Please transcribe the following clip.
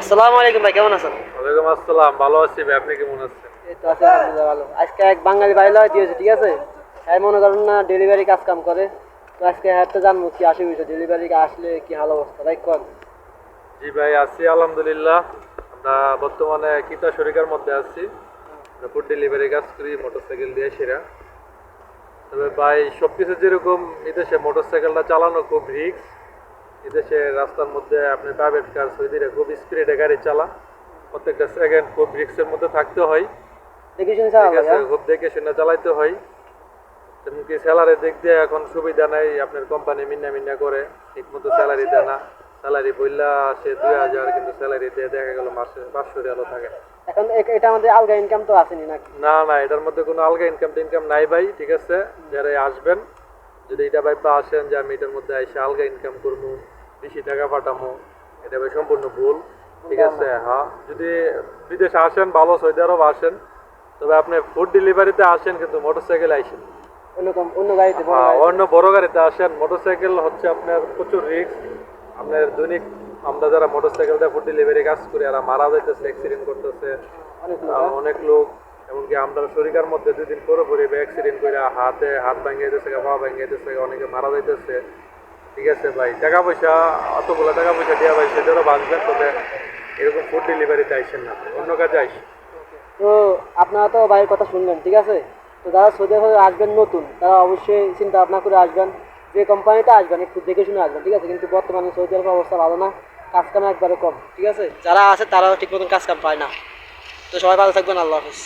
আসসালামু আলাইকুম ভাই, কেমন আছেন? ওয়ালাইকুম আসসালাম, ভালো আছি ভাই। আপনি কেমন আছেন? এই তো আছি আলহামদুলিল্লাহ ভালো। আজকে এক বাঙালি ভাই লয় দিয়েছে, ঠিক আছে? হ্যাঁ, মনে করেন না ডেলিভারি কাজ কাম করে। তো আজকে হ্যাঁ তো জানবো কি আসে বিষয়, ডেলিভারি আসলে কি হাল অবস্থা ভাই কোন? জি ভাই, আছি আলহামদুলিল্লাহ। আমরা বর্তমানে কিতা শরিকার মধ্যে আছি। ফুড ডেলিভারি কাজ করি মোটরসাইকেল দিয়ে সেরা। তবে ভাই সবকিছু যেরকম বিদেশে মোটরসাইকেলটা চালানো খুব রিস্ক। বিদেশে রাস্তার মধ্যে আপনি প্রাইভেট কার সৌদিরা খুব স্পিডে গাড়ি চালা, প্রত্যেকটা সেকেন্ড খুব রিস্কের মধ্যে থাকতে হয়। দেখি শুনে ঠিক চালাবো আছে, খুব দেখে শুনে চালাইতে হয়। এমনকি স্যালারির দিক দিয়ে এখন সুবিধা নাই, আপনার কোম্পানি মিন্না মিন্না করে ঠিক মতো স্যালারি দেয় না। স্যালারি বললা সে 2000, কিন্তু স্যালারি দিয়ে দেখা গেল মাসে 500 রিয়ালও থাকে না। এখন এটা আমাদের আলগা ইনকাম তো আসেনি নাকি? না না, এটার মধ্যে কোনো আলগা ইনকাম নাই ভাই। ঠিক আছে, যারা আসবেন যদি এটা ভাই আসেন যে আমি এটার মধ্যে এসে আলগা ইনকাম করবো, বেশি টাকা পাঠামো, এটা ভাই সম্পূর্ণ ভুল। ঠিক আছে, হ্যাঁ, যদি বিদেশে আসেন, ভালো সৌদি আরব আসেন, তবে আপনি ফুড ডেলিভারিতে আসেন কিন্তু মোটরসাইকেল আইসেন। অন্য গাড়িতে বড় হ্যাঁ, গাড়িতে। অন্য বড় গাড়িতে আসেন। মোটরসাইকেল হচ্ছে আপনার প্রচুর রিস্ক। আপনার দৈনিক আমরা যারা মোটরসাইকেল দিয়ে ফুড ডেলিভারি কাজ করি এরা মারা যাইতেছে, অ্যাক্সিডেন্ট করতেছে অনেক লোক, হ্যাঁ? অনেক লোক। এমনকি আমরা শরীরের মধ্যে 2 দিন পুরোপুরি অ্যাক্সিডেন্ট করে হাত ভেঙে যেতেছে, পা ভেঙে যেতেছে, অনেকে মারা যাইতেছে। ঠিক আছে ভাই, টাকা পয়সা অতগুলো টাকা পয়সা দেওয়া ভাই সেটারও বাঁচবেন, তবে এরকম ফুড ডেলিভারিতে আইসেন না, অন্য কাজে আইসেন। তো আপনারা তো ভাইয়ের কথা শুনলেন, ঠিক আছে? তো যারা সৌদি আরবে আসবেন নতুন, তারা অবশ্যই চিন্তা ভাবনা করে আসবেন। যে কোম্পানিতে আসবেন একটু দেখে শুনে আসবেন, ঠিক আছে? কিন্তু বর্তমানে সৌদি আরবের অবস্থা ভালো না, কাজ কাম একবারে কম, ঠিক আছে? যারা আছে তারাও ঠিক মতন কাজ কাম পায় না। তো সবাই ভালো থাকবেন, আল্লাহ হাফিজ।